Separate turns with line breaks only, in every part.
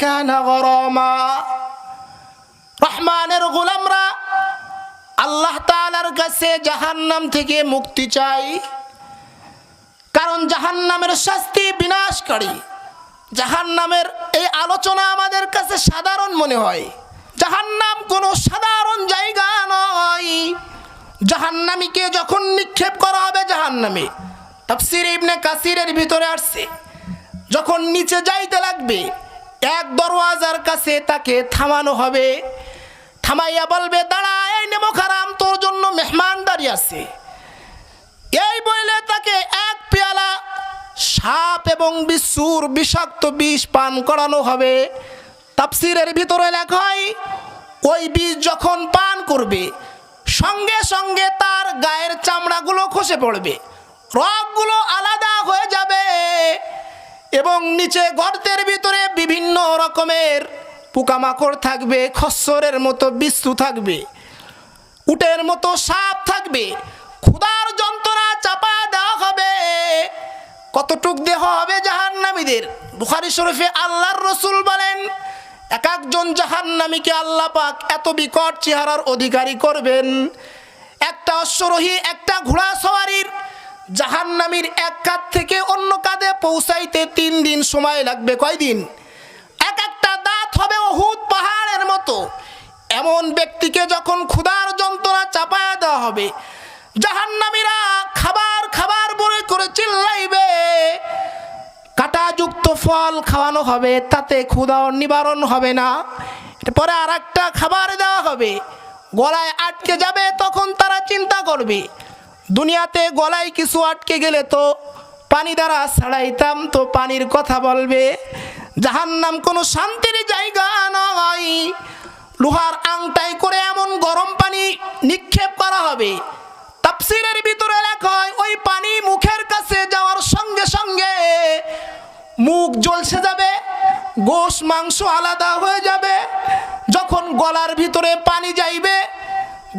কানা গরামা। রহমানের গোলামরা আল্লাহ তাআলার কাছে জাহান্নাম থেকে মুক্তি চাই, কারণ জাহান্নামের শাস্তি বিনাশকারী। জাহান্নামের এই আলোচনা আমাদের কাছে সাধারণ মনে হয়। জাহান্নাম কোনো সাধারণ জায়গা নয়। জাহান্নামীকে যখন নিক্ষেপ করা হবে জাহান্নামে, তাফসীর ইবনে কাসিরের ভিতরে আসছে, যখন নিচে যাইতে লাগবে এক দরওয়াজার কাছে তাকে থামানো হবে। থামাইয়া বলবে, দাঁড়া, এই নেমখারাম, তোর জন্য মেহমানদারি আছে। এই বলে তাকে এক পেয়ালা সাপ এবং বিচ্ছুর বিষাক্ত বিষ পান করানো হবে। তাফসীরের ভিতরে লেখা হয়, ওই বিষ যখন পান করবে সঙ্গে সঙ্গে তার গায়ের চামড়াগুলো খসে পড়বে, রগগুলো আলাদা হয়ে যাবে এবং নিচে গর্তের ভিতরে বিভিন্ন রকমের পোকামাকড় থাকবে, খচ্চরের মতো বিচ্ছু থাকবে, উটের মতো সাপ থাকবে। ক্ষুধার যন্ত্রণা চাপা দেওয়া হবে। কতটুক দেহ হবে জাহান্নামীদের? বুখারী শরীফে আল্লাহর রাসূল বলেন, এক একজন জাহান্নামীকে আল্লাহ পাক এত বিকট চেহারার অধিকারী করবেন, একটা অশ্বরোহী, একটা ঘোড়া সওয়ারির জাহান্নামীর এক কাঁধ থেকে অন্য কাঁধে পৌঁছাইতে 3 দিন সময় লাগবে। কয়দিন? এক একটা দাঁত হবে উহুদ পাহাড়ের মতো। এমন ব্যক্তিকে যখন ক্ষুধার যন্ত্রণা চাপায়া দেওয়া হবে, জাহান্নামীরা খাবার খাবার বলে করে চিল্লাইবে। কাঁটাযুক্ত ফল খাওয়ানো হবে, তাতে ক্ষুধা নিবারণ হবে না। পরে আর একটা খাবার দেওয়া হবে, গলায় আটকে যাবে। তখন তারা চিন্তা করবে, দুনিয়াতে গলায় কিছু আটকে গেলে তো পানি দ্বারা ছাড়াইতাম, তো পানির কথা বলবে। জাহান্নাম কোনো শান্তির জায়গা নয়। লোহার আংটাই করে এমন গরম পানি নিক্ষেপ করা হবে। তাফসীরের ভিতরে লেখা হয়, ওই পানি মুখের কাছে যাওয়ার সঙ্গে সঙ্গে মুখ জ্বলসে যাবে, গোশ মাংস আলাদা হয়ে যাবে। যখন গলার ভিতরে পানি যাইবে,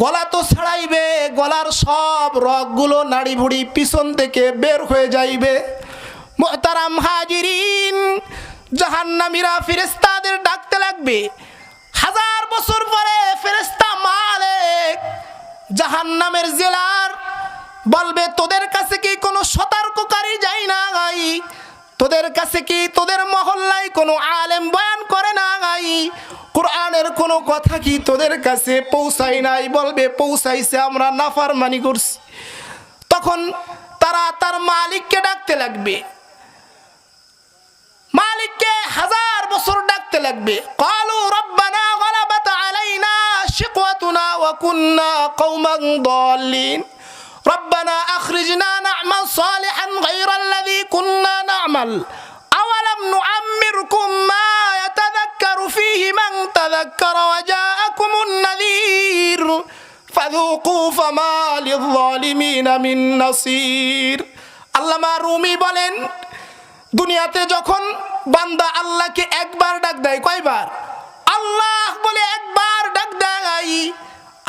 গলা তো ছাড়াইবে, গলার সব রগগুলো নাড়ি ভুড়ি পিছন থেকে বের হয়ে যাইবে। মুহতারাম হাজিরিন, জাহান্নামীরা ফেরেশতাদের ডাকতে লাগবে। 1000 বছর পরে ফেরেশতা মালিক জাহান্নামের জেলার বলবে, তোদের কাছে কি কোনো সতর্ককারী যায় না গাই? তোদের কাছে কি তোদের মহল্লায় কোনো আলেম বয়ান করে না গাই? কোরআনের কোনো কথা কি তোদের কাছে পৌঁছায় নাই? বলবে, পৌঁছাইছে, আমরা নাফরমানি করছি। তখন তারা তার মালিককে ডাকতে লাগবে। মালিককে 1000 বছর ডাকতে লাগবে। ক্বালু রব্বানা গালাবাত আলাইনা শিকওয়াতুনা ওয়া কুন্না কওমান দাল্লিন রব্বানা আখরিজনা না'মাল সালিহান গায়রাল্লাযী কুন্না না'মাল আওয়ালাম নুআম্মিরকুম মা ইয়াতাযাক্কারু ফীহি মান তাযাক্কারা ওয়া জাআকুমুন নাযীর ফাযুকু ফামা লিয-যালিমিনা মিন নাসীর। আল্লামা রুমি বলেন, দুনিয়াতে যখন বান্দা আল্লাহকে একবার ডাক দেয়, কয়বার? আল্লাহ বলে একবার ডাক দেয়,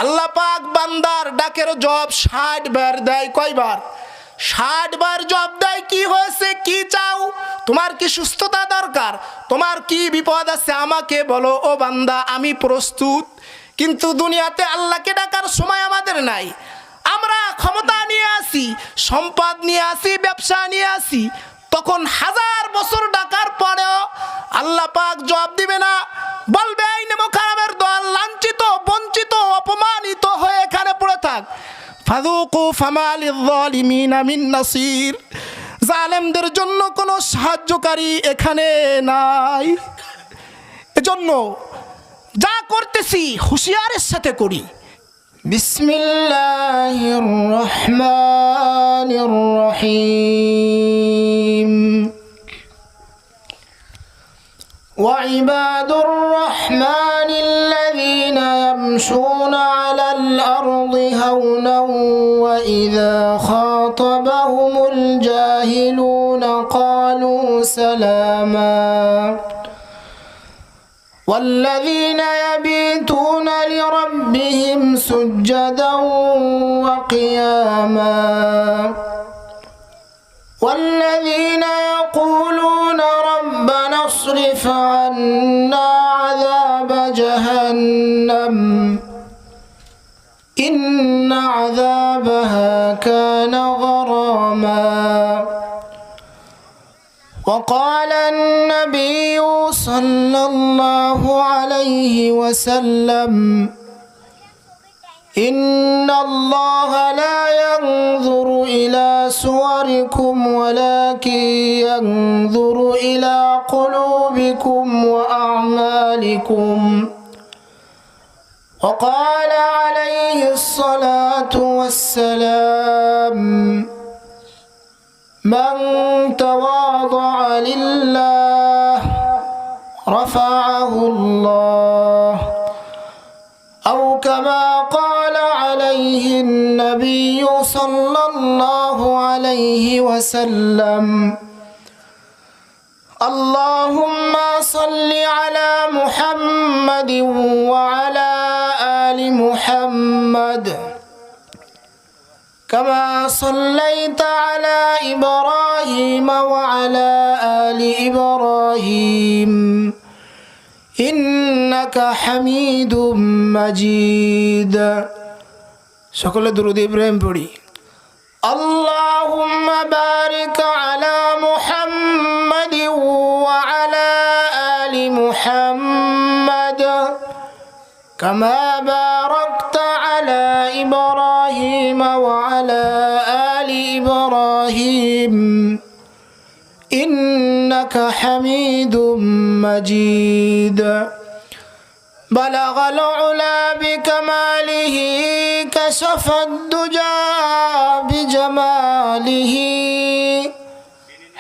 আল্লাহ পাক বান্দার ডাকের জবাব 60 বার দেয়। কয়বার? 60 বার জবাব দেয়। কি হয়েছে, কি চাও? তোমার কি সুস্থতা দরকার? তোমার কি বিপদ আছে? আমাকে বলো ও বান্দা, আমি প্রস্তুত। কিন্তু দুনিয়াতে আল্লাহকে ডাকার সময় আমাদের নাই। আমরা ক্ষমতা নিয়ে আসি, সম্পদ নিয়ে আসি, ব্যবসা নিয়ে আসি। তখন 1000 বছর ডাকার পরেও আল্লাহ পাক জবাব দিবে না, বলবে, এই নেমখারামের দল লাঞ্ছিত, বঞ্চিত, অপমানিত হয়ে এখানে পড়ে থাক। ফাযুকু ফামা লিয-যালিমিনা মিন নাসীর। জালেমদের জন্য কোনো সাহায্যকারী এখানে নাই। এজন্য যা করতেছি হুঁশিয়ারের সাথে করি। বিসমিল্লাহির রহমানির রহিম। وعباد الرحمن الذين يمشون على الأرض هونا وإذا خاطبهم الجاهلون قالوا سلاما والذين يبيتون لربهم سجدا وقياما والذين يقولون ربنا اصرف فاصرف عنا عذاب جهنم إن عذابها كان غراما وقال النبي صلى الله عليه وسلم إن الله لا ينظر إلى صوركم ولكن ينظر إلى قلوبكم وأعمالكم وقال عليه الصلاة والسلام من تواضع لله رفعه الله أو كما قال عليه النبي صلى الله عليه وسلم اللهم صل على محمد وعلى آل محمد كما صليت على إبراهيم وعلى آل إبراهيم إنك حميد مجيد সকলে দুরূদ ইব্রাহিম পড়ি اللهم بارك على محمد وعلى آل محمد كما باركت على إبراهيم وعلى آل إبراهيم إنك حميد مجيد بلغ العلا بكماله كشف الدجى بجماله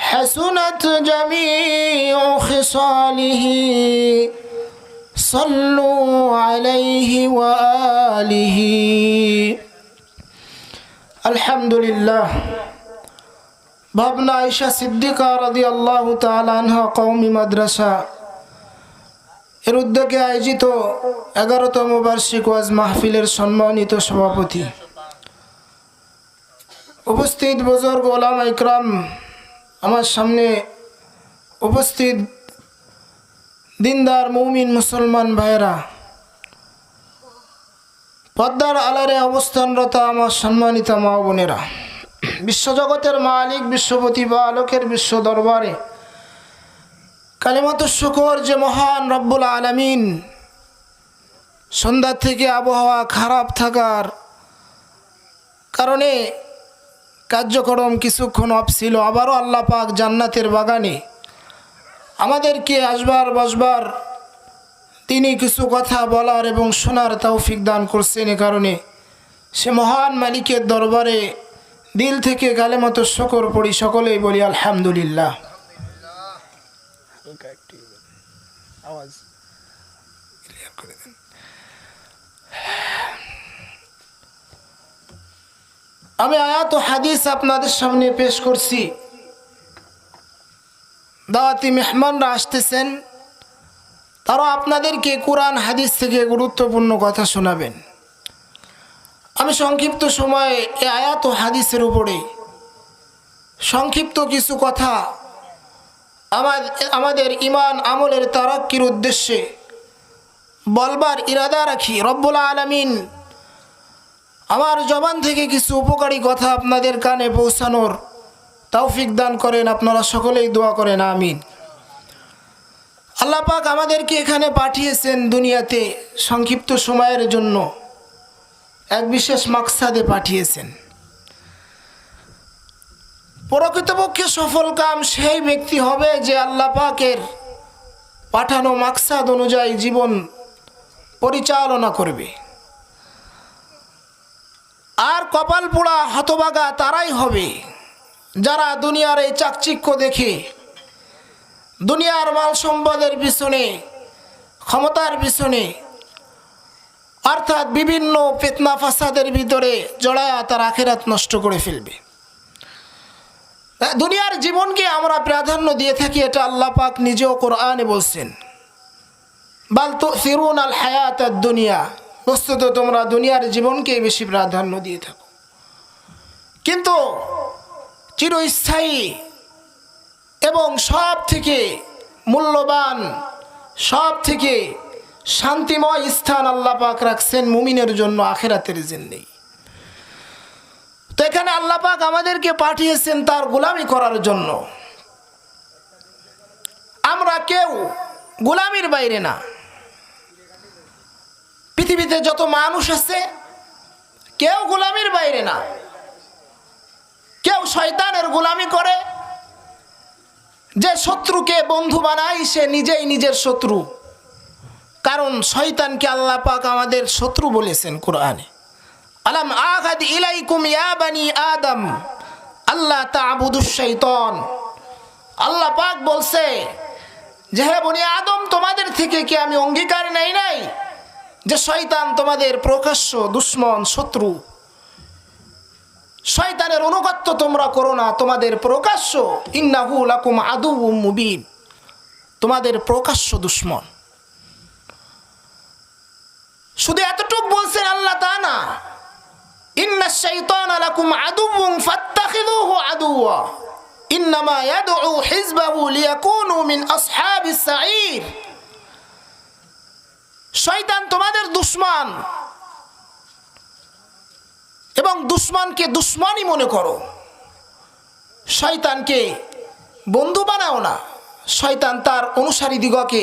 حسنت جميع خصاله صلوا عليه وآله الحمد لله ভাবনা আয়েশা সিদ্দিকা রাদিয়াল্লাহু তাআলা আনহা কওমি মাদ্রাসা এর উদ্যোগে আয়োজিত 11তম বার্ষিক ওয়াজ মাহফিলের সম্মানিত সভাপতি উপস্থিত বুজুর্গ ওলামা ইকরাম আমার সামনে উপস্থিত দিনদার মুমিন মুসলমান ভাইরা পদ্মার আলারে অবস্থানরত আমার সম্মানিত মা বোনেরা বিশ্বজগতের মালিক বিশ্বপতি বা আলোকের বিশ্ব দরবারে কালিমাতুশ শুকর যে মহান রব্বুল আলামিন সন্ধ্যা থেকে আবহাওয়া খারাপ থাকার কারণে কার্যক্রম কিছুক্ষণ অফ ছিল আবারও আল্লাহ পাক জান্নাতের বাগানে আমাদেরকে আসবার বসবার তিনি কিছু কথা বলার এবং শোনার তৌফিক দান করছেন। এ কারণে সে মহান মালিকের দরবারে দিল থেকে কালিমাতুশ শুকর পড়ি, সকলেই বলি আলহামদুলিল্লাহ। আমি আয়াত ও হাদিস আপনাদের সামনে পেশ করছি। দাওয়াতি মেহমানরা আসতেছেন, তারা আপনাদেরকে কোরআন হাদিস থেকে গুরুত্বপূর্ণ কথা শোনাবেন। আমি সংক্ষিপ্ত সময়ে এই আয়াত ও হাদিসের উপরে সংক্ষিপ্ত কিছু কথা আমাদের ঈমান আমলের তারাক্কির উদ্দেশ্যে বলবার ইরাদা রাখি। রব্বুল আলামিন আমার জবান থেকে কিছু উপকারী কথা আপনাদের কানে পৌঁছানোর তৌফিক দান করেন। আপনারা সকলেই দোয়া করেন আমিন। আল্লাহ পাক আমাদেরকে এখানে পাঠিয়েছেন দুনিয়াতে সংক্ষিপ্ত সময়ের জন্য, এক বিশেষ মাকসাদে পাঠিয়েছেন। প্রকৃতপক্ষে সফল কাম সেই ব্যক্তি হবে যে আল্লাহ পাকের পাঠানো মাকসাদ অনুযায়ী জীবন পরিচালনা করবে। আর কপাল পোড়া হতভাগা তারাই হবে যারা দুনিয়ার এই চাকচিক্য দেখে, দুনিয়ার মাল সম্পদের পিছনে, ক্ষমতার পিছনে, অর্থাৎ বিভিন্ন ফিতনা ফাসাদের ভিতরে জড়ায়া তার আখিরাত নষ্ট করে ফেলবে। দুনিয়ার জীবনকে আমরা প্রাধান্য দিয়ে থাকি, এটা আল্লাহ পাক নিজেও কোরআনে বলছেন, বাল তুসিরুনাল হায়াতাদ দুনিয়া, বস্তুত তোমরা দুনিয়ার জীবনকে বেশি প্রাধান্য দিয়ে থাকো। কিন্তু চিরস্থায়ী এবং সব থেকে মূল্যবান সব থেকে শান্তিময় স্থান আল্লাহ পাক রাখছেন মুমিনের জন্য আখিরাতের জিন্দেগি। তো এখানে আল্লাহ পাক আমাদেরকে পাঠিয়েছেন তার গোলামি করার জন্য। আমরা কেউ গোলামির বাইরে না। পৃথিবীতে যত মানুষ আছে কেউ গোলামির বাইরে না। কেউ শয়তানের গোলামি করে, যে শত্রুকে বন্ধু বানায় সে নিজেই নিজের শত্রু। কারণ শয়তানকে আল্লাহ পাক আমাদের শত্রু বলেছেন কোরআনে, আলাম আগাদ ইলাইকুম ইয়া বানি আদম আল্লাহ তা'বুদুশ শাইতান। আল্লাহ পাক বলছে যে হে বনি আদম, তোমাদের থেকে কি আমি অঙ্গীকার নেই নাই যে শয়তান তোমাদের প্রকাশ্য দুশমন শত্রু। শয়তানের অনুগত্য তোমরা করো না, তোমাদের প্রকাশ্য ইন্নাহু লাকুম আদুউম মুবিন, তোমাদের প্রকাশ্য দুশমন। শুধু এতটুকু বলছেন আল্লাহ তাআলা, ইন্নাশ শাইতানা লাকুম আদুউম ফাত্তাখিযুহু আদুওয়া ইন্নামা ইয়াদউ হিজবাহু লিয়াকুনু মিন আসহাবিস সাঈর। শয়তান তোমাদের দুশমন এবং দুশমনকে দুশমনই মনে করো। শয়তানকে বন্ধু বানাও না। শয়তান তার অনুসারীদিগকে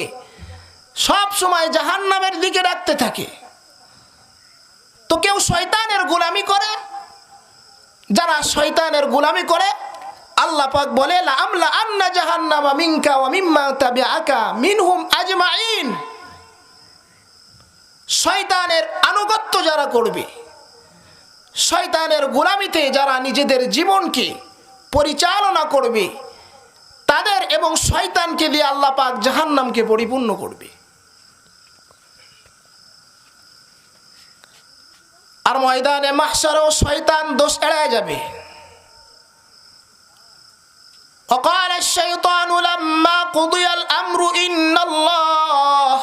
সব সময় জাহান্নামের দিকে রাখতে থাকে। তো কেউ শয়তানের গোলামি করে, যারা শয়তানের গোলামি করে আল্লাহ পাক বলে লা আমলা আন্না জাহান্নামা মিনকা ওয়া মিম্মা তাবিআকা মিনহুম আজমাইন। শয়তানের আনুগত্য যারা করবে, শয়তানের গোলামিতে যারা নিজেদের জীবনকে পরিচালনা করবে, তাদের এবং শয়তানকে দিয়ে আল্লাহ পাক জাহান্নামকে পরিপূর্ণ করবে। আর ময়দানে মাহশারেও শয়তান দোষ এড়ায় যাবে। وقال الشيطان لما قضي الأمر إن الله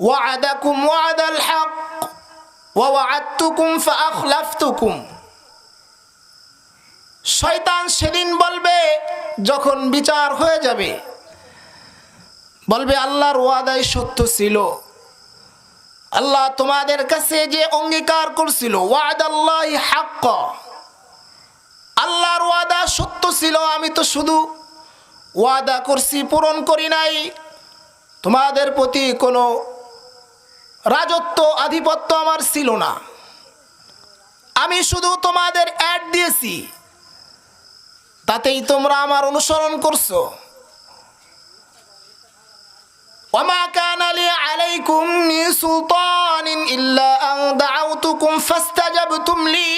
وعدكم وعد الحق ووعدتكم فأخلفتكم। শয়তান সেদিন বলবে, যখন বিচার হয়ে যাবে, বলবে আল্লাহর ওয়াদাই সত্য ছিল। আল্লাহ তোমাদের কাছে যে অঙ্গীকার করছিল, ওয়াদাল্লাহি হাক্ক, আল্লাহর ওয়াদা সত্য ছিল, আমি তো শুধু ওয়াদা করছি, পূরণ করি নাই। তোমাদের প্রতি কোনো রাজত্ব আধিপত্য আমার ছিল না, আমি শুধু তোমাদের অ্যাড দিয়েছি, তাতেই তোমরা আমার অনুসরণ করছো। ওয়ামা কানা লি আলাইকুম মিন সুলতানিন ইল্লা আন দাআউতুকুম ফাস্তাজাবতুম লি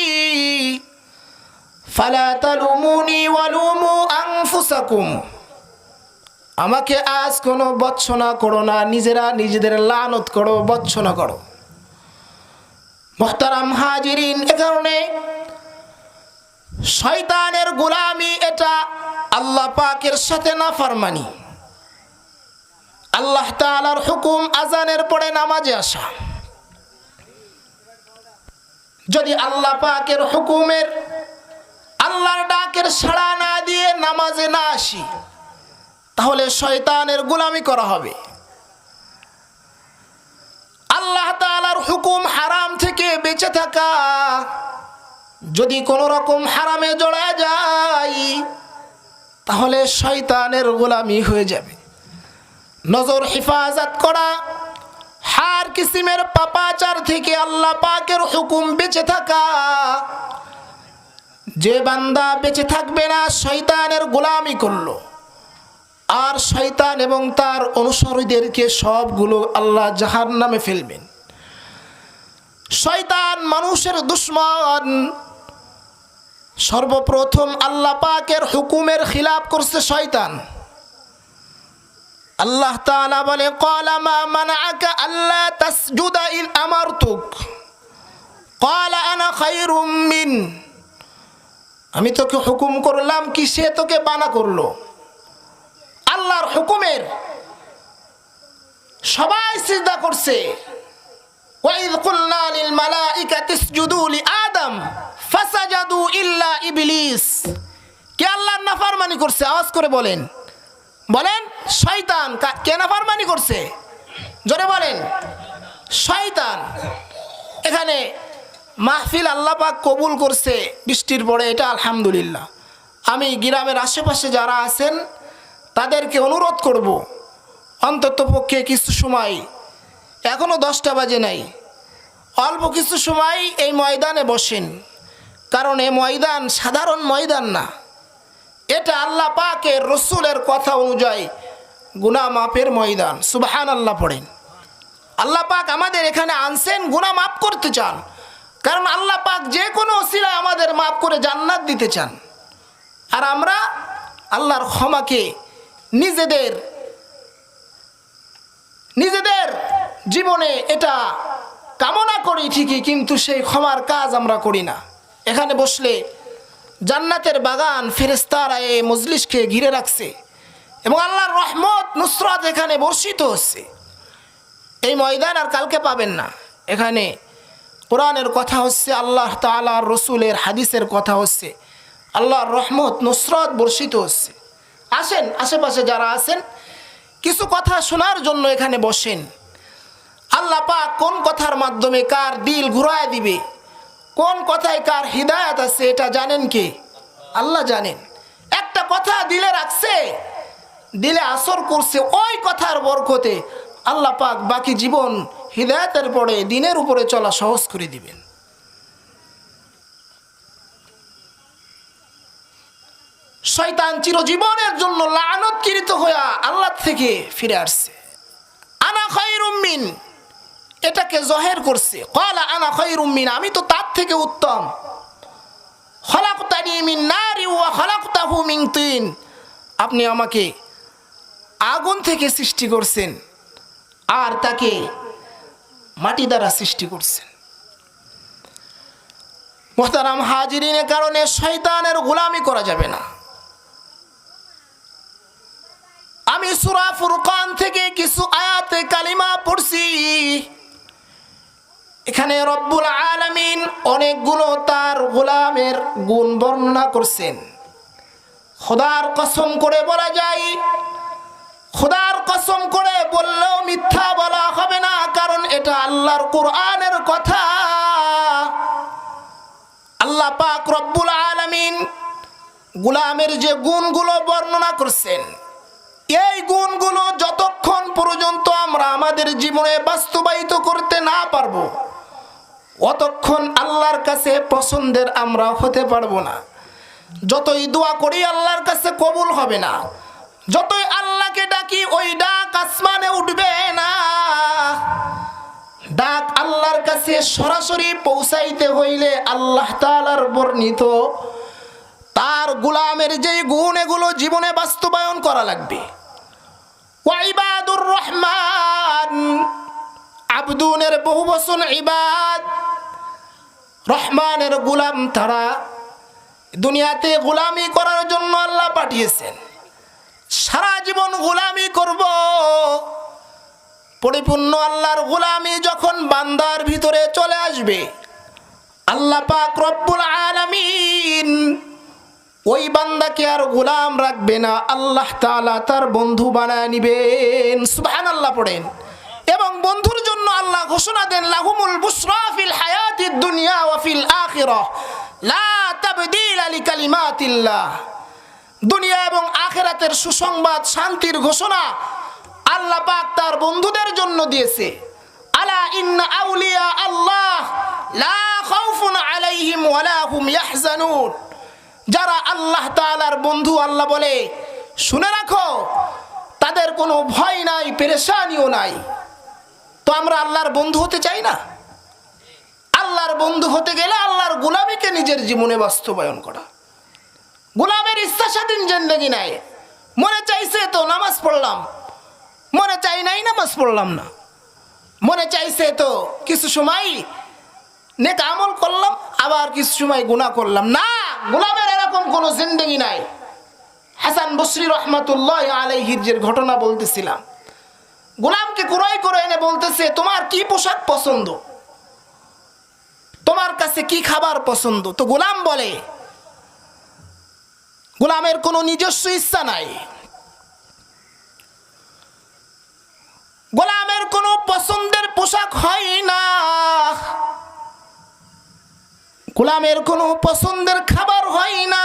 ফালা তালুমুনি ওয়ালুমু আনফুসাকুম। আমাকে আজ কোনো বচ্ছনা করো না, নিজেরা নিজেদের লানত করো, বচ্ছনা করো। মুহতারাম হাজিরিন, এ কারণে শয়তানের গোলামি এটা আল্লাহ পাকের সাথে নাফরমানি। আল্লাহ তাআলার হুকুম আজানের পরে নামাজে আসা। যদি আল্লাহ পাকের হুকুমের, আল্লাহর ডাকের সাড়া না দিয়ে নামাজে না আসি, তাহলে শয়তানের গোলামি করা হবে। আল্লাহ তাআলার হুকুম হারাম থেকে বেঁচে থাকা, যদি কোনো রকম হারামে জড়া যায় তাহলে শয়তানের গোলামি হয়ে যাবে। নজর হেফাজত করা, হার কিসিমের পাপাচার থেকে আল্লাহ পাকের হুকুম বেঁচে থাকা। যে বান্দা বেঁচে থাকবে না, শয়তানের গোলামি করলো, আর শয়তান এবং তার অনুসারীদেরকে সবগুলো আল্লাহ জাহান্নামে ফেলবেন। শয়তান মানুষের দুশমন। সর্বপ্রথম আল্লাহ পাকের হুকুমের খিলাফ করছে শয়তান। আল্লাহ তাআলা বলে, ক্বালা মা মানাআকা আল্লা তাসজুদা ইয আমারতুক ক্বালা আনা খায়রুম মিন। আমি তোকে হুকুম করলাম কি সে তোকে বানা করলো? আল্লাহর হুকুমের সবাই সিজদা করছে। ওয়াইয কুলনা লিল মালাইকাতি ইসজুদু লি আদম ফাসাজাদু ইল্লা ইবলিস। কে আল্লাহর নাফরমানি করছে? আওয়াজ করে বলেন, বলেন। শয়তান। কে নাফরমানি করছে? জোরে বলেন, শয়তান। এখানে মাহফিল আল্লাহ পাক কবুল করছে বৃষ্টির পরে, এটা আলহামদুলিল্লাহ। আমি গ্রামের আশেপাশে যারা আছেন তাদেরকে অনুরোধ করব, অন্তত পক্ষে কিছু সময়, এখনও 10টা বাজে নাই, অল্প কিছু সময় এই ময়দানে বসেন। কারণ এই ময়দান সাধারণ ময়দান না, এটা আল্লাহ পাকের রসুলের কথা অনুযায়ী গুনাহ মাফের ময়দান। সুবহানাল্লাহ পড়েন। আল্লাহ পাক আমাদের এখানে আনছেন গুনাহ মাফ করতে চান, কারণ আল্লাহ পাক যে কোনো ওসিলায় আমাদের মাফ করে জান্নাত দিতে চান। আর আমরা আল্লাহর ক্ষমাকে নিজেদের জীবনে এটা কামনা করি ঠিকই, কিন্তু সেই ক্ষমার কাজ আমরা করি না। এখানে বসলে জান্নাতের বাগান ফেরেশতারা এই মজলিসকে ঘিরে রাখছে এবং আল্লাহর রহমত নুসরাত এখানে বর্ষিত হচ্ছে। এই ময়দান আর কালকে পাবেন না। এখানে কোরআনের কথা হচ্ছে, আল্লাহ তাআলার রসুলের হাদিসের কথা হচ্ছে, আল্লাহর রহমত নুসরাত বর্ষিত হচ্ছে। আসেন, আশেপাশে যারা আছেন কিছু কথা শোনার জন্য এখানে বসেন। আল্লাহ পাক কোন কথার মাধ্যমে কার দিল ঘুরায় দিবে, কোন কথায় কার হিদায়াত আছে, এটা জানেন কে? আল্লাহ জানেন। একটা কথা দিলে রাখছে, দিলে আসর করছে, ওই কথার বরকতে আল্লাহ পাক বাকি জীবন হিদায়াতের পরে দিনের উপরে চলা সহজ করে দিবেন। শয়তান চিরজীবনের জন্য লাআনতকৃত হয়ে আল্লাহ থেকে ফিরে আসছে। আনা খায়রুম মিন, এটাকে জহের করছে। ক্বালা আনা খায়রুম মিন, আমি তো তার থেকে উত্তম। খলাকতানি মিন নারি ওয়া খলাকতাহু মিন তিন, আপনি আমাকে আগুন থেকে সৃষ্টি করছেন আর তাকে মাটি দ্বারা সৃষ্টি করছেন। মুহতারাম হাজিরিনের কারণে শয়তানের গোলামি করা যাবে না। আমি সূরা ফুরকান থেকে কিছু আয়াতে কালিমা পড়ছি। এখানে রব্বুল আলামিন অনেকগুলো তার গোলামের গুণ বর্ণনা করছেন। খোদার কসম করে বলা যায়, খোদার কসম করে বললেও মিথ্যা বলা হবে না, কারণ এটা আল্লাহর কোরআনের কথা। আল্লাহ পাক রব্বুল আলামিন গোলামের যে গুণগুলো বর্ণনা করছেন, এই গুণগুলো যতক্ষণ পর্যন্ত আমরা আমাদের জীবনে বাস্তবায়িত করতে না পারবো, অতক্ষণ আল্লাহর কাছে পছন্দের আমরা হতে পারবো না। যতই দোয়া করি আল্লাহর কাছে কবুল হবে না, যতই আল্লাহকে ডাকি ওই ডাক আসমানে উঠবে না। ডাক আল্লাহর কাছে সরাসরি পৌঁছাইতে হইলে আল্লাহ তাআলার বর্ণিত তার গোলামের যেই গুণ, এগুলো জীবনে বাস্তবায়ন করা লাগবে। ওয়া ইবাদুর রহমান, আবদুনের বহুবচন ইবাদ, রহমানের গোলাম তারা। দুনিয়াতে গোলামি করার জন্য আল্লাহ পাঠিয়েছেন, সারা জীবন গোলামি করব। পরিপূর্ণ আল্লাহর গোলামি যখন বান্দার ভিতরে চলে আসবে, আল্লাহ পাক রব্বুল আলামিন ওই বান্দাকে আর গোলাম রাখবে না, আল্লাহ তাআলা তার বন্ধু বানায় নিবেন। সুবহানাল্লাহ পড়েন। এবং বন্ধুর জন্য আল্লাহ ঘোষণা দেন, লাহুমুল বুশরা ফিল হায়াতিদ দুনিয়া ওয়া ফিল আখিরাহ লা তাবদীলা লিকালিমাতিল্লাহ। দুনিয়া এবং আখিরাতের সুসংবাদ, শান্তির ঘোষণা আল্লাহ পাক তার বন্ধুদের জন্য দিয়েছে। আলা ইন্না আউলিয়া আল্লাহ লা খাউফুন আলাইহিম ওয়া লা হুম ইয়াহজানুন। যারা আল্লাহ তাআলার বন্ধু, আল্লাহ বলে শুনে রাখো, তাদের কোনো ভয় নাই, পেরেশানিও নাই। তো আমরা আল্লাহর বন্ধু হতে চাই না? আল্লাহর বন্ধু হতে গেলে আল্লাহর গোলামিকে নিজের জীবনে বাস্তবায়ন করা। গোলামের ইচ্ছা স্বাধীন জিন্দেগি নাই। মনে চাইছে তো নামাজ পড়লাম, মনে চাই নাই নামাজ পড়লাম না। মনে চাইছে তো কিছু সময় নেক আমল করলাম, আবার কিছু সময় গুনাহ করলাম না। গোলামের এরকম কোনো জিন্দেগি নাই। হাসান বসরি রহমাতুল্লাহ আলাইহির যে ঘটনা বলতেছিলাম, গোলামকে ক্রয় করে এনে বলতেছে, তোমার কি পোশাক পছন্দ, তোমার কাছে কি খাবার পছন্দ? তো গোলাম বলে, গোলামের কোনো নিজস্ব ইচ্ছা নাই, গোলামের কোনো পছন্দের পোশাক হয় না, গোলামের কোনো পছন্দের খাবার হয় না।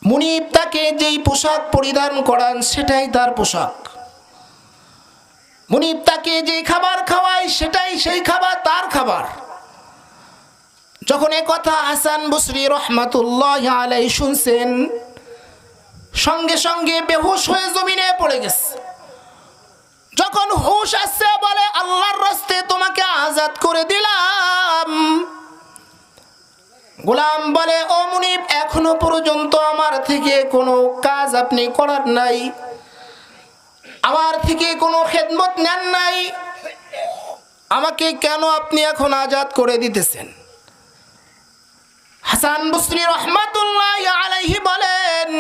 মুনিব তাকে যেই পোশাক পরিধান করান সেটাই তার পোশাক, মুনিব তাকে যে খাবার খাওয়ায় সেটাই সেই খাবার তার খাবার। যখন এ কথা হাসান বসরি রহমাতুল্লাহ আলাইহি শুনছেন, সঙ্গে সঙ্গে বেহুশ হয়ে জমিনে পড়ে গেছে। যখন হুশ আসছে বলে, আল্লাহর রাস্তে তোমাকে আজাদ করে দিলাম। গোলাম বলে, ও মুনিব, এখনো পর্যন্ত আমার থেকে কোনো কাজ আপনি করার নাই, আমার থেকে কোনো খেদমত নেন নাই, আমাকে কেন আপনি এখন আজাদ করে দিতেছেন? হাসান বসরি রহমাতুল্লাহ আলাইহি বলেন,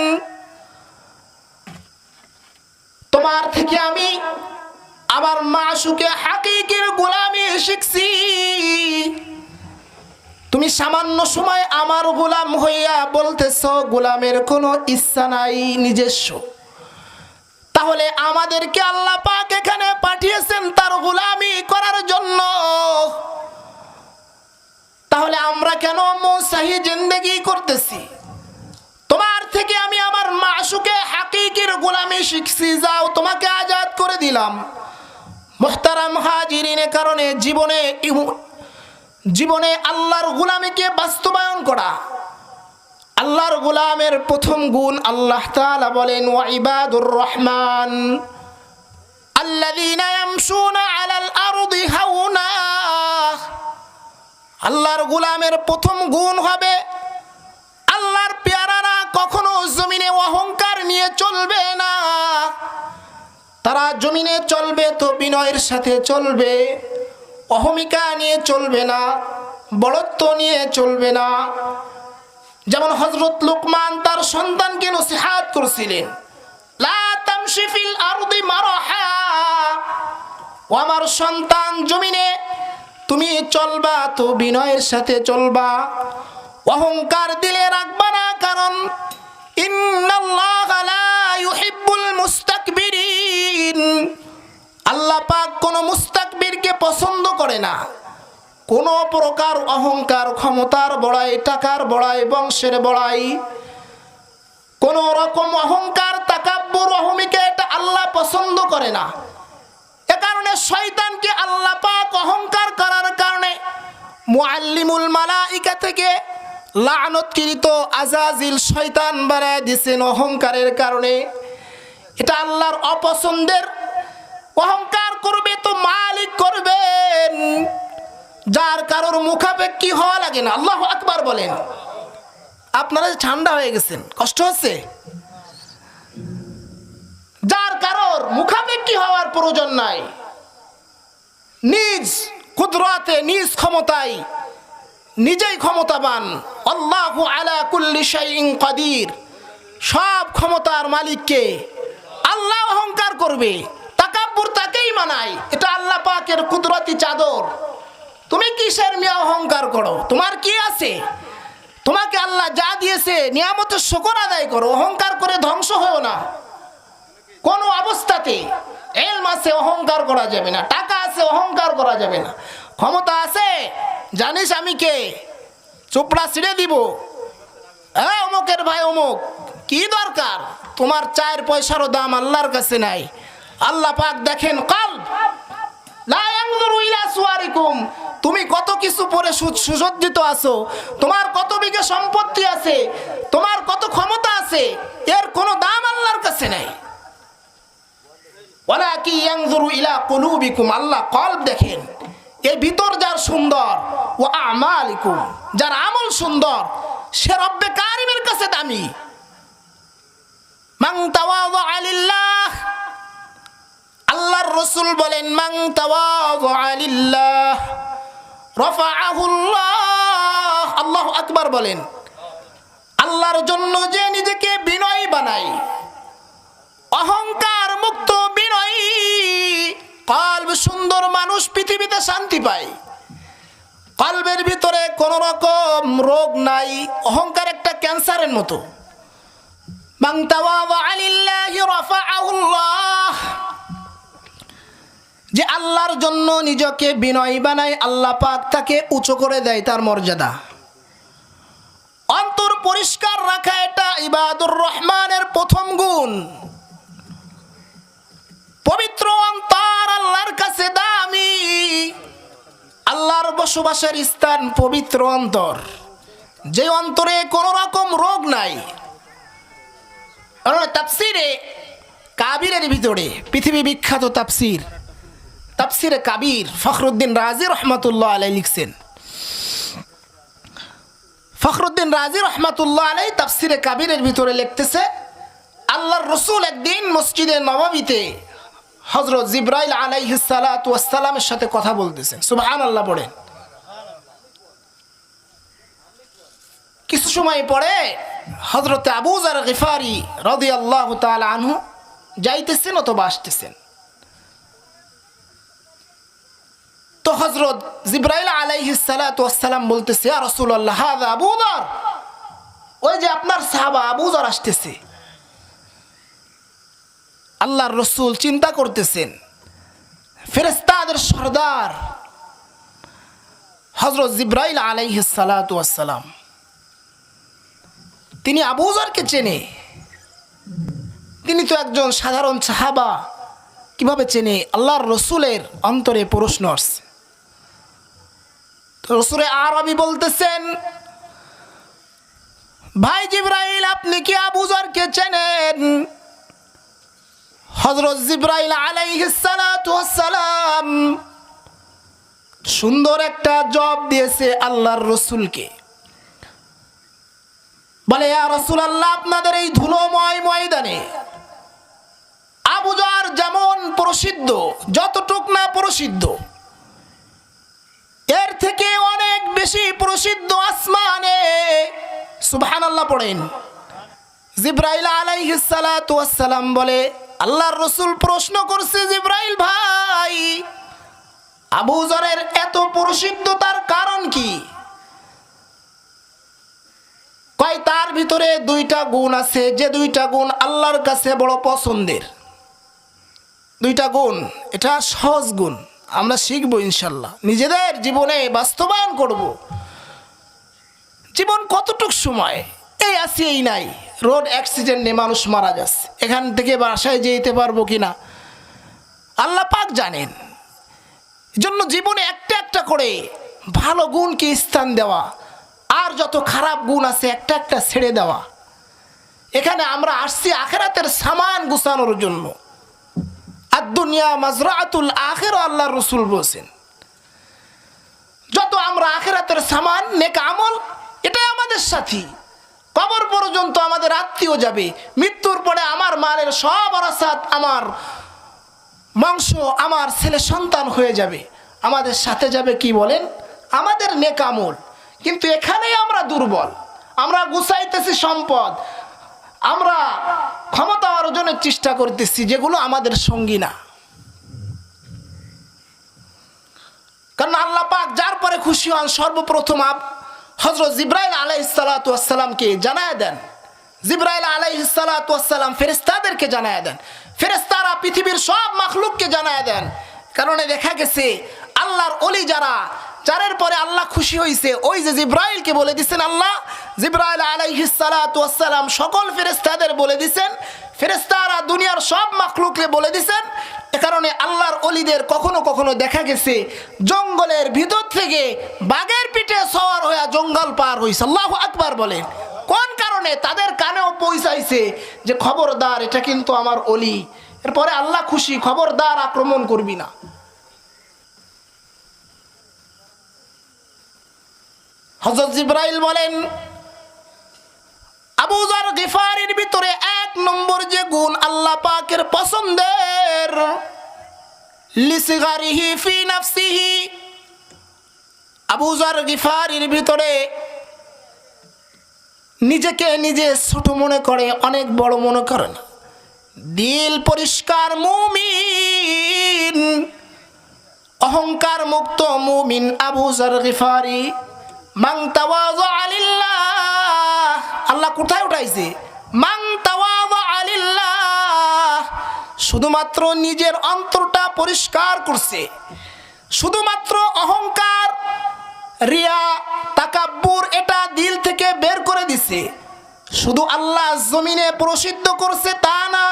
তোমার থেকে আমি আমার মাশুকে হাকিকির গোলামি শিখছি। তুমি সামান্য সময় আমার গোলাম হইয়া বলতেছ গোলামের কোনো ইচ্ছা নাই নিজস্ব, তাহলে আমাদেরকে আল্লাহ পাক এখানে পাঠিয়েছেন তার গোলামি করার জন্য, তাহলে আমরা কেন মুসাহি জিন্দেগি করতেছি? তোমার থেকে আমি আমার মাশুকে হাকিকির গোলামি শিখছি, যাও তোমাকে আজাদ করে দিলাম। মুহতারাম হাজিরিনের কারণে জীবনে আল্লাহর গোলামিকে বাস্তবায়ন করা, আল্লাহর গোলামের প্রথম গুণ আল্লাহ তাআলা বলেন, ওয়া ইবাদুর রহমান আল্লাযীনা ইয়ামশুনা আলাল আরদি হাওনা। আল্লাহর গোলামের প্রথম গুণ হবে, আল্লাহর পেয়ারারা কখনো জমিনে অহংকার নিয়ে চলবে না। তারা জমিনে চলবে তো বিনয়ের সাথে চলবে, অহমিকা নিয়ে চলবে না, বড়ত্ব নিয়ে চলবে না। যেমন হযরত লুকমান তার সন্তানকে নসিহত করেছিলেন, লা তামশি ফিল আরদি মারহা, ও আমার সন্তান, জমিনে তুমি চলবা তো বিনয়ের সাথে চলবা, অহংকার দিলে রাখবা না, কারণ ইন্নাল্লাহা লা ইউহিব্বুল মুস্তাকবিরিন, আল্লাহ পাক কোন মুস্তাকবিরকে পছন্দ করে না। কোন প্রকার অহংকার, ক্ষমতার বড়াই, টাকার বড়াই, বংশের বড়াই, কোন রকম অহংকার, তাকাব্বুর, অহমিকা, এটা আল্লাহ পছন্দ করে না। এ কারণে শয়তানকে আল্লাহ পাক অহংকার করার কারণে মুআল্লিমুল মালাইকা থেকে লানতকৃত আজাজিল শয়তান বানায় দিয়েছেন অহংকারের কারণে। এটা আল্লাহর অপছন্দের। অহংকার করবে তো মালিক করবেন, যার কারোর মুখাপেক্ষী হওয়া লাগে না। আল্লাহু আকবার বলেন। আপনারা ঠান্ডা হয়ে গেছেন, কষ্ট হচ্ছে? যার কারোর মুখাপেক্ষী হওয়ার প্রয়োজন নাই, নিজ কুদরতে, নিজ ক্ষমতায় নিজেই ক্ষমতাবান। আল্লাহু আলা কুল্লি শাইইন কাদির, সব ক্ষমতার মালিককে। আল্লাহ অহংকার করবে, তাকাব্বুর তাকেই মানায়, এটা আল্লাহ পাকের কুদরতি চাদর। তুমি কিসের মিয়া অহংকার করো? তোমার কি আছে? তোমাকে আল্লাহ যা দিয়েছে নিয়ামতের শুকর আদায় করো, অহংকার করে ধ্বংস হও না কোন অবস্থাতে। ইলম আছে, অহংকার করা যাবে না। টাকা আছে, অহংকার করা যাবে না। ক্ষমতা আছে, জানিস আমি কে, চোপড়া ছিঁড়ে দিব, অমুকের ভাই অমুক, কি দরকার? তোমার 4 পয়সারও দাম আল্লাহর কাছে নাই। আল্লাহ পাক দেখেন কলব, লা ইয়ানজুরু ইলা সুওয়ারিকুম, তুমি কত কিছু পরে সুসজ্জিত আছো, তোমার কত বিঘা সম্পত্তি আছে, তোমার কত ক্ষমতা আছে, এর কোনো দাম আল্লাহর কাছে নাই। ওয়ালাকি ইয়ানজুরু ইলা কুলুবিকুম, আল্লাহ কলব দেখেন। এই ভিতর যার সুন্দর, ও আমালিকুম, যার আমল সুন্দর, সে রব্বে কারিমের কাছে দামি। মান তাওয়াযা লিল্লাহ, আল্লাহর রাসূল বলেন, মান তাওয়াযা লিল্লাহ রাফাআহুল্লাহ। আল্লাহু আকবার বলেন। আল্লাহর জন্য যে নিজেকে বিনয়ী বানায়, অহংকার মুক্ত বিনয়ী, কলব সুন্দর মানুষ পৃথিবীতে শান্তি পায়। কলবের ভিতরে কোন রকম রোগ নাই। অহংকার একটা ক্যান্সারের মতো। মান তাওয়াযা লিল্লাহি রাফাআহুল্লাহ। যে আল্লাহর জন্য নিজেকে বিনয়ী বানায়, আল্লাহ পাক তাকে উঁচু করে দেয় তার মর্যাদা। অন্তর পরিষ্কার রাখা এটা ইবাদুর রহমানের প্রথম গুণ। পবিত্র অন্তর আল্লাহর কাছে দামি। আল্লাহর বসবাসের স্থান পবিত্র অন্তর, যে অন্তরে কোনো রকম রোগ নাই। তাফসিরে কাবিরের ভিতরে পৃথিবী বিখ্যাত তাফসিরে কাবির ফখরুদ্দিন রাজি রহমাতুল্লাহ আলাই লিখছেন। ফখরুদ্দিন রাজি রহমাতুল্লাহ আলাই তাফসিরে কাবিরের ভিতরে লিখতেছে, আল্লাহর রসুল একদিন মসজিদে নববীতে হযরত জিবরাইল আলাইহিস সালাতু ওয়াস সালামের সাথে কথা বলতেছেন। সুবহানাল্লাহ পড়েন। কিছু সময় পরে হযরত আবু যার গিফারি রাদিয়াল্লাহু তাআলা আনহু যাইতেছেন অথবা আসতেছেন। তো হযরত জিবরাইল আলাইহিস সালাতু ওয়াস সালাম বলতেছে, ইয়া রাসূলুল্লাহ, হাযা আবু যার, ওই যে আপনার সাহাবা আবু যার আসতেছে। আল্লাহর রসুল চিন্তা করতেছেন, ফেরেশতাদের সরদার হযরত জিবরাইল আলাইহিস সালাতু ওয়াস সালাম, তিনি আবু যারকে চেনে। তিনি তো একজন সাধারণ সাহাবা, কিভাবে চেনে? আল্লাহর রসুলের অন্তরে প্রশ্ন আসছে। তো রসুলে আরবি বলতেছেন, ভাই জিবরাইল, আপনি কি আবু যারকে চেনেন? হযরত জিবরাইল আলাইহিস সালাতু ওয়াস সালাম সুন্দর একটা জবাব দিয়েছে আল্লাহর রসুলকে। বলে, ইয়া রাসূলুল্লাহ, আপনাদের এই ধুলোময় ময়দানে আবু যার যেমন প্রসিদ্ধ, যতটুক না প্রসিদ্ধ, এর থেকে অনেক বেশি প্রসিদ্ধ আসমানে। সুবহানাল্লাহ পড়েন। জিবরাইল আলাইহিস সালাতু ওয়াস সালাম বলে, আল্লাহর রসুল প্রশ্ন করছে, জিবরাইল ভাই, আবু যারের এত প্রসিদ্ধতার কারণ কি? কয়, তার ভিতরে দুইটা গুণ আছে, যে দুইটা গুণ আল্লাহর কাছে বড় পছন্দের। দুইটা গুণ, এটা সহজ গুণ, আমরা শিখবো ইনশাল্লাহ, নিজেদের জীবনে বাস্তবায়ন করব। জীবন কতটুক সময়, এই আছে এই নাই। রোড অ্যাক্সিডেন্টে মানুষ মারা যাচ্ছে, এখান থেকে বাসায় যেতে পারবো কিনা আল্লাহ পাক জানেন। জন্য জীবনে একটা একটা করে ভালো গুণকে স্থান দেওয়া, আর যত খারাপ গুণ আছে একটা একটা ছেড়ে দেওয়া। এখানে আমরা আসছি আখিরাতের সামান গুছানোর জন্য। আর দুনিয়া মাজরাতুল আখিরা, আল্লাহর রাসূল বলেছেন। যত আমরা আখিরাতের সামান, নেক আমল, এটাই আমাদের সাথী। কবর পর্যন্ত আমাদের আত্মীয় যাবে, মৃত্যুর পরে আমার মালের সব ওরাসাত, আমার মাংস, আমার ছেলে সন্তান হয়ে যাবে। আমাদের সাথে যাবে কি বলেন? আমাদের নেক আমল। কিন্তু এখানেই আমরা দুর্বল। আমরা গুছাইতেছি সম্পদ, আমরা ক্ষমতা অর্জনের চেষ্টা করতেছি, যেগুলো আমাদের সঙ্গী না। কারণ আল্লাহ পাক যার পরে খুশি হন, সর্বপ্রথম হযরত জিবরাইল আলাইহিস সালাতু ওয়াস সালামকে জানায় দেন। জিবরাইল আলাইহিস সালাতু ওয়াস সালাম ফেরেশতাদেরকে জানায় দেন, ফেরেশতারা পৃথিবীর সব মাখলুককে জানায় দেন। কারণে দেখা গেছে আল্লাহর ওলি যারা, যারের পরে আল্লাহ খুশি হয়েছে, ওই যে জিবরাইলকে বলে দিচ্ছেন আল্লাহ, জিবরাইল আলাইহিস সালাতু ওয়াস সালাম সকল ফেরেশতাদের বলে দিচ্ছেন, ফেরেশতারা দুনিয়ার সব মাখলুককে বলে দিচ্ছেন। এ কারণে আল্লাহর ওলিদের কখনো কখনো দেখা গেছে জঙ্গলের ভিতর থেকে বাঘের পিঠে সওয়ার হয়ে জঙ্গল পার হয়েছে। আল্লাহু আকবার বলেন। কোন কারণে? তাদের কানেও পৌঁছাইছে যে খবরদার, এটা কিন্তু আমার ওলি। এরপরে আল্লাহ খুশি, খবরদার আক্রমণ করবি না। হযরত জিবরাইল বলেন, আবু যার গিফারির ভিতরে এক নম্বর যে গুণ আল্লাহ পাকের পছন্দের, লিসগারিহি ফি নাফসিহি, আবু যার গিফারির ভিতরে নিজেকে নিজে ছোট মনে করে, অনেক বড় মনে করে না। দিল পরিষ্কার মুমিন, অহংকার মুক্ত মুমিন আবু যার গিফারি। মান তাওয়াযা লিল্লাহ, আল্লাহ কোথায় উঠাইছে? মান তাওয়াযা লিল্লাহ, শুধুমাত্র নিজের অন্তরটা পরিষ্কার করছে, শুধুমাত্র অহংকার, রিয়া, তাকাব্বুর এটা দিল থেকে বের করে দিছে। শুধু আল্লাহ জমিনে প্রসিদ্ধ করছে তা না,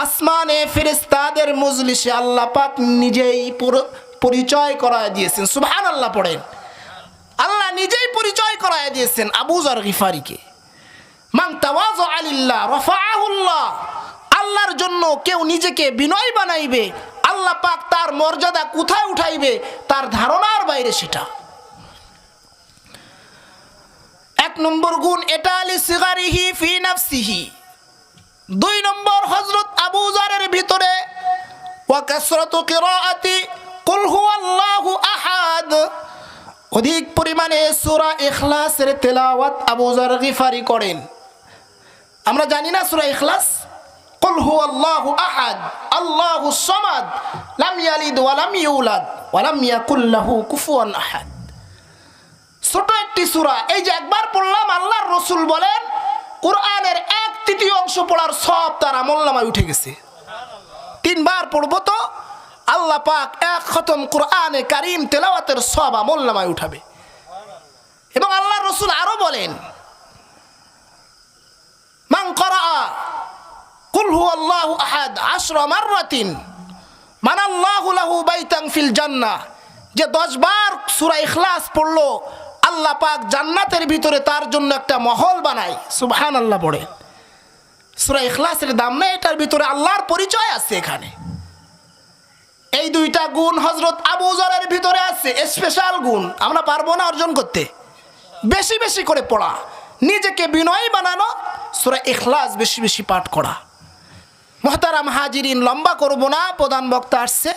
আসমানে ফেরেশতাদের মজলিসে আল্লাহ পাক নিজেই পরিচয় করায় দিয়েছেন। সুবহানাল্লাহ পড়েন। আল্লাহ নিজেই পরিচয় করায় দিয়েছেন আবু যর গিফারিকে। মান তাওয়াযা লিল্লাহ রাফাআহুল্লাহ। আল্লাহর জন্য কেউ নিজেকে বিনয় বানাইবে, আল্লাহ পাক তার মর্যাদা কোথায় উঠাইবে তার ধারণার বাইরে সেটা। এক নম্বর গুণ এটা, লিসিগারিহি ফি নাফসিহি। দুই নম্বর, হযরত আবু যরের ভিতরে ওয়া কাসরাতু কিরাআতি কুল হুয়াল্লাহু আহাদ, অধিক পরিমাণে সূরা ইখলাসের তেলাওয়াত আবু যর গিফারি করেন। আমরা জানি না সূরা ইখলাস, কুল হুয়াল্লাহু আহাদ আল্লাহুস সামাদ লাম ইয়ালিদ ওয়া লাম ইউলাদ ওয়া লাম ইয়াকুল লাহু কুফুয়ান আহাদ। ছোট একটি সূরা, এই যে একবার পড়লাম, আল্লাহর রাসূল বলেন কোরআনের 1/3 অংশ পড়ার সব তার আমলনামায় উঠে গেছে। তিনবার পড়বো তো আল্লাহ পাক এক খতম কোরআনে কারীম তেলাওয়াতের সব আমলনামায় উঠাবে। এবং আল্লাহর রাসূল আরো বলেন, মান ক্বারাআ কুল হুয়াল্লাহু আহাদ 10 মাররাতিন মানাল্লাহু লাহু বাইতান ফিল জান্নাহ, যে 10 বার সূরা ইখলাস পড়লো আল্লাহ পাক জান্নাতের ভিতরে তার জন্য একটা মহল বানায়। সুবহানাল্লাহ পড়ে। সূরা ইখলাসের দাম নেই, এটার ভিতরে আল্লাহর পরিচয় আছে। এখানে এই দুইটা গুণ হযরত আবু যরের ভিতরে আছে, স্পেশাল গুণ। আমরা পারবো না অর্জন করতে? বেশি বেশি করে পড়া, নিজেকে বিনয়ী বানানো, সূরা ইখলাস বেশি বেশি পাঠ করা। মুহতারাম হাজিরিন, লম্বা করব না, প্রধান বক্তা আসছে।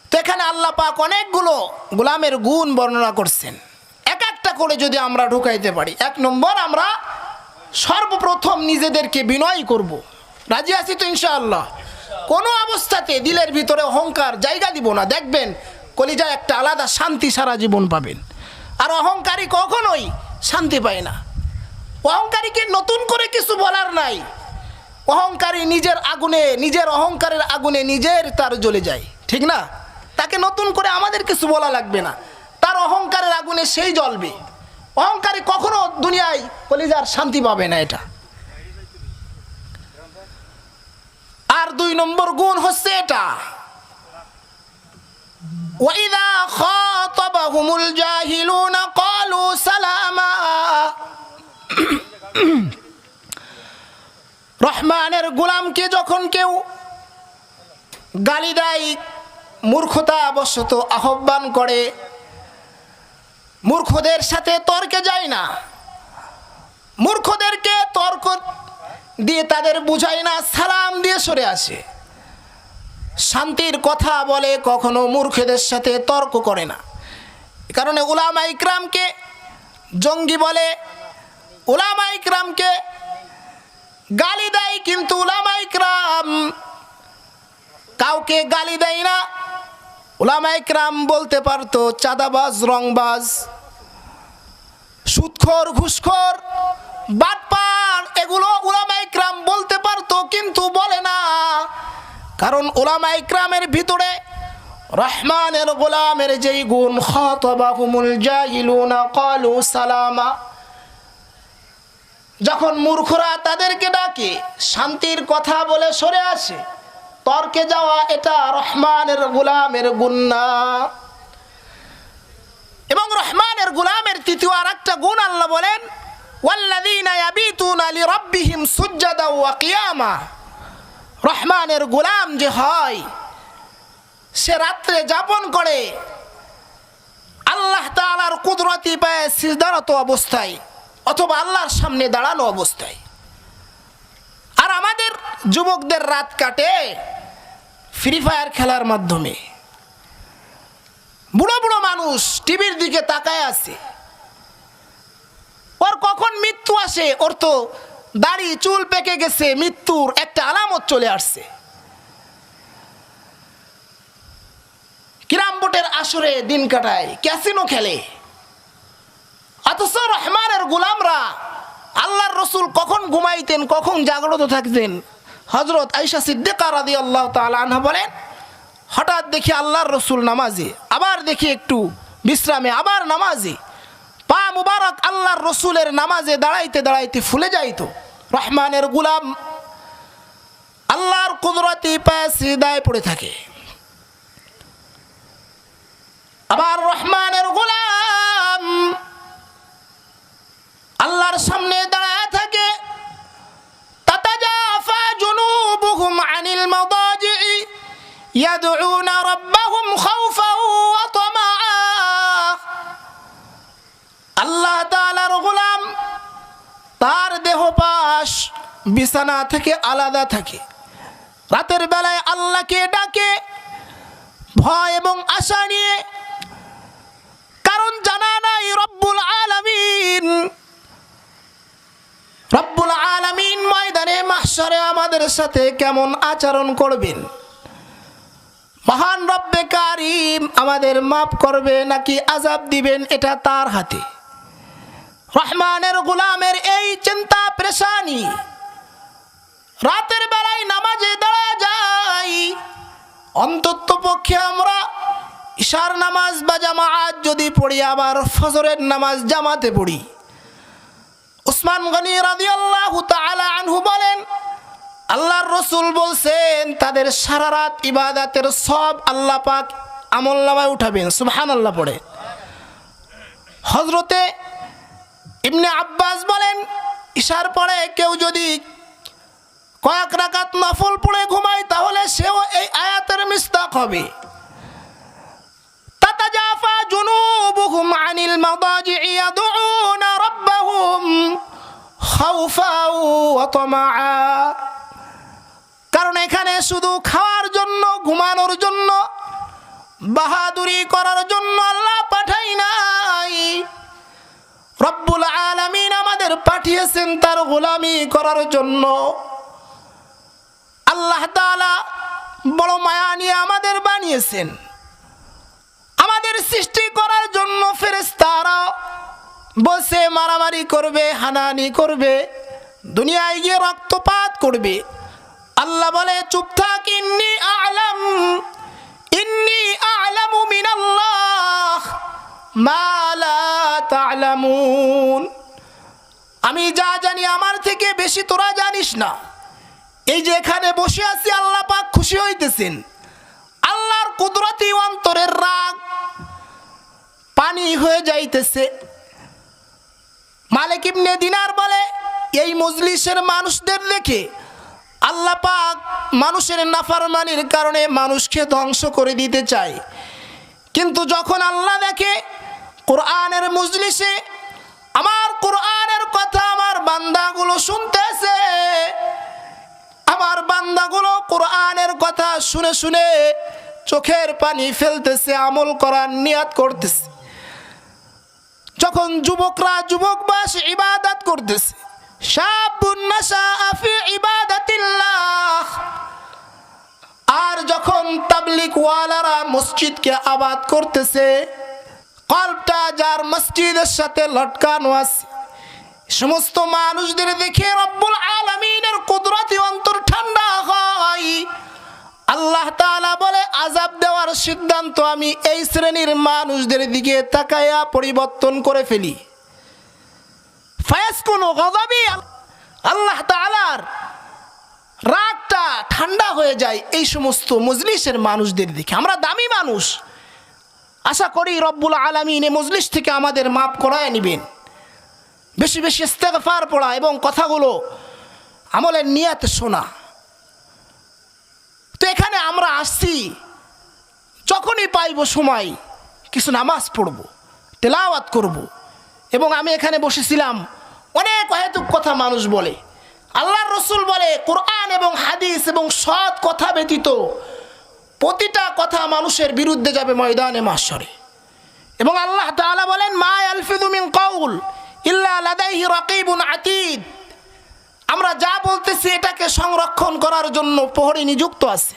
তো এখানে আল্লাহ পাক অনেকগুলো গোলামের গুণ বর্ণনা করছেন। এক একটা করে যদি আমরা ঢুকাইতে পারি, এক নম্বর, আমরা সর্বপ্রথম নিজেদেরকে বিনয় করব। রাজি আছি তো ইনশাআল্লাহ? কোনো অবস্থাতে দিলের ভিতরে অহংকার জায়গা দিব না। দেখবেন কলিজায় একটা আলাদা শান্তি সারা জীবন পাবেন। আর অহংকারী কখনোই শান্তি পায় না। অহংকারীকে নতুন করে কিছু বলার নাই। অহংকারী নিজের আগুনে, নিজের অহংকারের আগুনে নিজের তার জ্বলে যায়, ঠিক না? তাকে নতুন করে আমাদের কিছু বলা লাগবে না, তার অহংকারের আগুনে সেই জ্বলবে। অহংকারী কখনো দুনিয়ায় কলিজার শান্তি পাবে না এটা। আর দুই নম্বর গুণ হচ্ছে এটা, ওয়াইদা খাতাবাহুমুল জাহিলুনা ক্বালু সালামা। রহমানের গোলামকে যখন কেউ গালি দেয়, মূর্খতা বশত আহ্বান করে, মূর্খদের সাথে তর্কে যায় না, মূর্খদেরকে তর্ক দিয়ে তাদের বুঝায় না, সালাম দিয়ে সরে আসে, শান্তির কথা বলে, কখনো মূর্খদের সাথে তর্ক করে না। এ কারণে উলামা ইকরামকে জঙ্গি বলে, উলামা ইকরামকে গালি দেয়, কিন্তু উলামা ইকরাম কাউকে গালি দেয় না। উলামা ইকরাম বলতে পারতো চাঁদাবাজ, রংবাজ, সুদখোর, ঘুষখোর, বাটপার, এগুলো উলামা ইকরাম বলতে পারতো, কিন্তু বলে না। কারণ উলামা ইকরামের ভিতরে রহমানের গোলামের যেই গুণ, খাতাবাহুমুল জাহিলুনা ক্বালু সালামা, যখন মূর্খরা তাদেরকে ডাকে শান্তির কথা বলে সরে আসে, তর্কে যাওয়া, এটা রহমানের গোলামের গুণ না। এবং রহমানের গোলামের তৃতীয় আরেকটা গুণ আল্লাহ বলেন, ওয়াল্লাযীনা ইয়াবিতুনা লিরাব্বিহিম সুজদান ওয়া কিয়ামা। রহমানের গোলাম যে হয়, সে রাত্রে যাপন করে আল্লাহ তাআলার কুদরতি পায়ে সিজদারত অবস্থায় অথবা আল্লাহর সামনে দাঁড়ানো অবস্থায়। আর আমাদের যুবকদের রাত কাটে ফ্রি ফায়ার খেলার মাধ্যমে। বুড়ো বুড়ো মানুষ টিভির দিকে তাকায় আছে, ওর কখন মৃত্যু আসে, ওর তো দাড়ি চুল পেকে গেছে, মৃত্যুর একটা আলামত চলে আসছে। ক্যারাম বোর্ডের আসরে দিন কাটায়, ক্যাসিনো খেলে। অথচ রহমানের গোলামরা, আল্লাহর রসুল কখন ঘুমাইতেন, কখন জাগ্রত থাকতেন, হযরত আয়েশা সিদ্দিকা রাদিয়াল্লাহু তাআলা আনহা বলেন, হঠাৎ দেখি আল্লাহর রসুল নামাজে, আবার দেখি একটু বিশ্রামে, আবার নামাজে। পা মুবারক আল্লাহর রসুলের নামাজে দাঁড়াইতে দাঁড়াইতে ফুলে যাইত। রহমানের গোলাম আল্লাহর কুদরতি পায়ে সিজদায় পড়ে থাকে। আবার রহমানের গোলাম আল্লাহর সামনে দাঁড়ায় থাকে। তাতাজাফা জুনুবুহুম আনিল মাদাজি'i ইয়াদউনা রাব্বাহুম খাউফান ওয়া তামাআ। আল্লাহ তাআলার গোলাম তার দেহ পাশ বিছানা থেকে আলাদা থাকে। রাতের বেলায় আল্লাহকে ডাকে ভয় এবং আশা নিয়ে, কারণ জানা নাই রব্বুল আলামিন ময়দানে মাহশরে আমাদের সাথে কেমন আচরণ করবেন। মহান রব্বে কারীম আমাদের মাফ করবে নাকি আযাব দিবেন, এটা তার হাতে। রহমানের গোলামের এই চিন্তা পেরেশানি। রাতের বেলায় নামাজে দাঁড়া যাই, অন্তত পক্ষে আমরা ইশার নামাজ বা জামাত যদি পড়ি, আবার ফজরের নামাজ জামাতে পড়ি। উসমান গনি রাদিয়াল্লাহু তাআলা আনহু বলেন, আল্লাহর রাসূল বলছেন তাদের সারা রাত ইবাদতের সব আল্লাহ পাক আমলনামায় উঠাবেন। সুবহানাল্লাহ পড়ে। হযরতে ইবনে আব্বাস বলেন, ইশার পরে কেউ যদি কয়েক রাকাত নফল পড়ে ঘুমায় তাহলে সেও এই আয়াতের মিস্তাক হবে। তাতাজাফা জুনুবুহুম আনিল মাদাজি'i ইয়াদউনা রাব্বাহুম খাউফান ওয়া তামাআ। কারণ এখানে শুধু খাওয়ার জন্য, ঘুমানোর জন্য, বাহাদুরি করার জন্য আল্লাহ পাঠাই নাই। রব্বুল আলামিন আমাদের পাঠিয়েছেন তার গোলামি করার জন্য। আল্লাহ তাআলা বড় মায়া নিয়ে আমাদের বানিয়েছেন, আমাদের সৃষ্টি করার জন্য। ফেরেশতারা বসে মারামারি করবে, হানাহানি করবে, দুনিয়ায় গিয়ে রক্তপাত করবে। আল্লাহ বলে, চুপ থাক, ইন্নী আ'লামু মিনাল্লাহ মা লা তা'লামুন। আমি যা জানি আমার থেকে বেশি তোরা জানিস না। এই যে এখানে বসে আছি, আল্লাহ পাক খুশি হইতেছেন। আল্লাহর কুদরতি অন্তরের রাগ পানি হয়ে যাইতেছে। মালিক ইবনে দিনার বলে, এই মজলিসের মানুষদের দেখে আল্লাহ পাক মানুষের নাফরমানির কারণে মানুষকে ধ্বংস করে দিতে চায়, কিন্তু যখন আল্লাহ দেখে কোরআনের মজলিসে আমার কোরআনের কথা আমার বান্দাগুলো শুনতেছে, আমার বান্দাগুলো কোরআনের কথা শুনে শুনে চোখের পানি ফেলতেছে, আমল করার নিয়াত করতেছে। যখন যুবকরা যুবক বাস ইবাদত করতেছে, শাবুন নাশাআ ফি ইবাদাতিল্লাহ, আর যখন তাবলীগ ওয়ালারা মসজিদকে আবাদ করতেছে, কলবটা যার মসজিদের সাথে লটকানো আছে, সমস্ত মানুষদের দেখে রব্বুল আলামিনের কুদরতি অন্তর ঠান্ডা হয়। আল্লাহ তাআলা বলে, আযাব দেওয়ার সিদ্ধান্ত আমি এই শ্রেণীর মানুষদের দিকে তাকায়া পরিবর্তন করে ফেলি। ফায়াসকুনু গাযাবি, আল্লাহ তাআলার রাগটা ঠান্ডা হয়ে যায় এই সমস্ত মজলিসের মানুষদের দিকে। আমরা দামি মানুষ, আশা করি রব্বুল আলামিন এই মজলিস থেকে আমাদের মাফ করায় নেবেন। বেশি বেশি ইস্তেগফার পড়া এবং কথাগুলো আমলের নিয়ত শোনা। তো এখানে আমরা আসছি, যখনই পাইব সময় কিছু নামাজ পড়ব, তেলাওয়াত করব। এবং আমি এখানে বসেছিলাম, অনেক অহেতুক কথা মানুষ বলে। আল্লাহর রাসূল বলে, কোরআন এবং হাদিস এবং সৎ কথা ব্যতীত প্রতিটা কথা মানুষের বিরুদ্ধে যাবে ময়দানে মাহশরে। এবং আল্লাহ তাআলা বলেন, মা ইয়ালফিযু মিন কাউল ইল্লা লাদাইহি রাকীবুন আতীদ। আমরা যা বলতেছি এটাকে সংরক্ষণ করার জন্য প্রহরী নিযুক্ত আছে।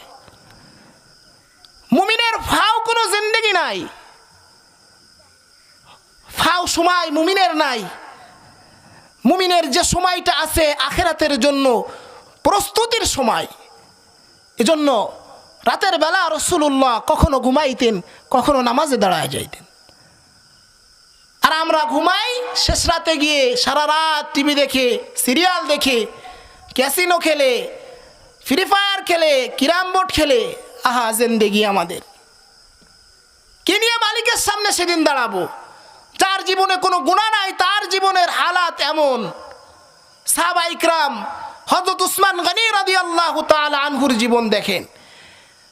মুমিনের ফাও কোনো জিন্দেগি নাই, ফাও সময় মুমিনের নাই। মুমিনের যে সময়টা আছে আখিরাতের জন্য, প্রস্তুতির সময়। এজন্য রাতের বেলা রাসূলুল্লাহ কখনো ঘুমাইতেন, কখনো নামাজে দাঁড়ায় যাইতেন। আর আমরা ঘুমাই শেষ রাতে গিয়ে সারা রাত টিভি দেখে, সিরিয়াল দেখে, ক্যাসিনো খেলে, ফ্রি ফায়ার খেলে, ক্যারাম বোর্ড খেলে। আহা জিন্দেগি আমাদের কি নিয়ে মালিকের সামনে সেদিন দাঁড়াবো? যার জীবনে কোনো গুনাহ নাই তার জীবনের হালাত এমন। সাহাবা ইকরাম হযরত উসমান গনি রাদিয়াল্লাহু তাআলা আনহুর জীবন দেখেন,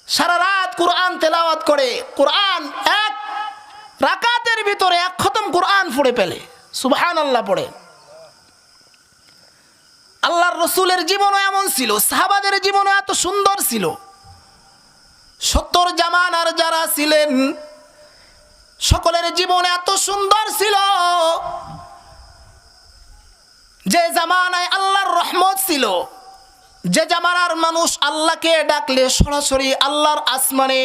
সারা রাত কুরআন তেলাওয়াত করে, কুরআন এক রাকাতের ভিতরে এক খতম কুরআন পড়ে ফেলে, সুবহানাল্লাহ পড়ে। আল্লাহর রাসূলের জীবনও এমন ছিল, সাহাবাদের জীবনও এত সুন্দর ছিল। 70 জামানার যারা ছিলেন সকলের জীবন এত সুন্দর ছিল। যে জামানায় আল্লাহর রহমত ছিল, যে জামানার মানুষ আল্লাহকে ডাকলে সরাসরি আল্লাহর আসমানে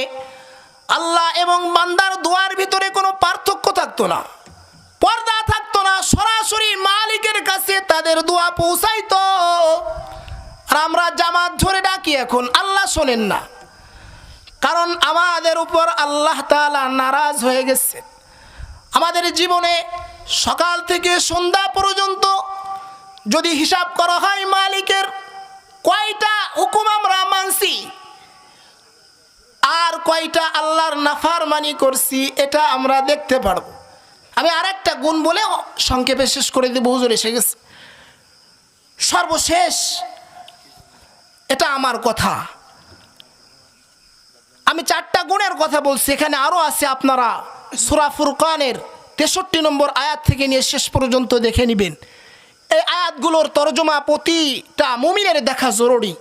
আল্লাহ এবং বান্দার দুয়ার ভিতরে কোনো পার্থক্য থাকতো না, পর্দা থাকতো না, সরাসরি মালিকের কাছে তাদের দোয়া পৌঁছাইতো। আর আমরা জামাত ধরে ডাকি, এখন আল্লাহ শোনেন না, কারণ আমাদের উপর আল্লাহ তাআলা নারাজ হয়ে গেছে। আমাদের জীবনে সকাল থেকে সন্ধ্যা পর্যন্ত যদি হিসাব করা হয় মালিকের কয়টা হুকুম আমরা মানছি আর কয়টা আল্লাহর নাফরমানি করছি, এটা আমরা দেখতে পারবো। আমি আরেকটা গুণ বলে সংক্ষেপে শেষ করে দেব, হুজুর এসে গেছে। সর্বশেষ এটা আমার কথা, আমি 4টা গুণের কথা বলছি, এখানে আরো আছে। আপনারা সূরা ফুরকানের 63 নম্বর আয়াত থেকে নিয়ে শেষ পর্যন্ত দেখে নেবেন। এই আয়াতগুলোর তরজমা প্রতিটা মুমিনের দেখা জরুরি,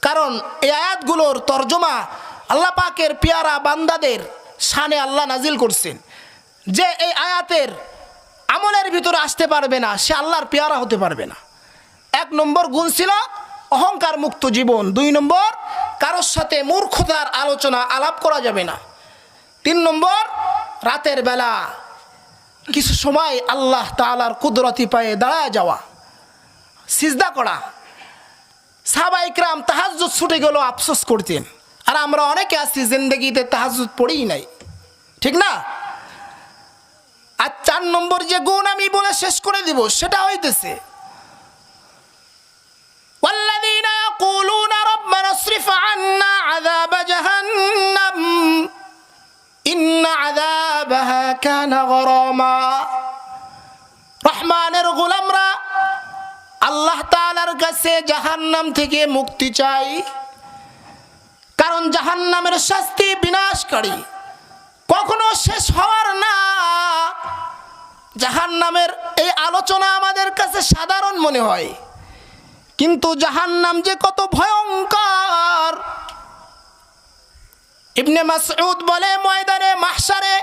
কারণ এই আয়াতগুলোর তরজমা আল্লাহ পাকের পেয়ারা বান্দাদের শানে আল্লাহ নাজিল করছেন। যে এই আয়াতের আমলের ভিতরে আসতে পারবে না, সে আল্লাহর পেয়ারা হতে পারবে না। 1 নম্বর গুণ ছিল অহংকার মুক্ত জীবন। 2 নম্বর, কারোর সাথে মূর্খতার আলোচনা আলাপ করা যাবে না। 3 নম্বর, রাতের বেলা কিছু সময় আল্লাহ তাআলার কুদরতি পায়ে দাঁড়ায় যাওয়া, সিজদা করা। সাহাবা ইকরাম তাহাজ্জুদ ছুটে গেল আফসোস করতেন, আর আমরা অনেকে আছি জিন্দেগিতে তাহাজ্জুদ পড়েই নাই, ঠিক না? আর 4 নম্বর যে গুণ আমি বলে শেষ করে দিব, সেটা হইতেছে والذين يقولون ربنا اصرف عنا عذاب جهنم إن عذابها كان غراما। রহমানের গোলামরা আল্লাহ তাআলার কাছে জাহান্নাম থেকে মুক্তি চাই, কারণ জাহান্নামের শাস্তি বিনাশকারী, কখনো শেষ হওয়ার না। জাহান্নামের এই আলোচনা আমাদের কাছে সাধারণ মনে হয়, কিন্তু জাহান্নাম যে কত ভয়ঙ্কর। ইবনে মাসউদ বলে, ময়দানে মাহশারে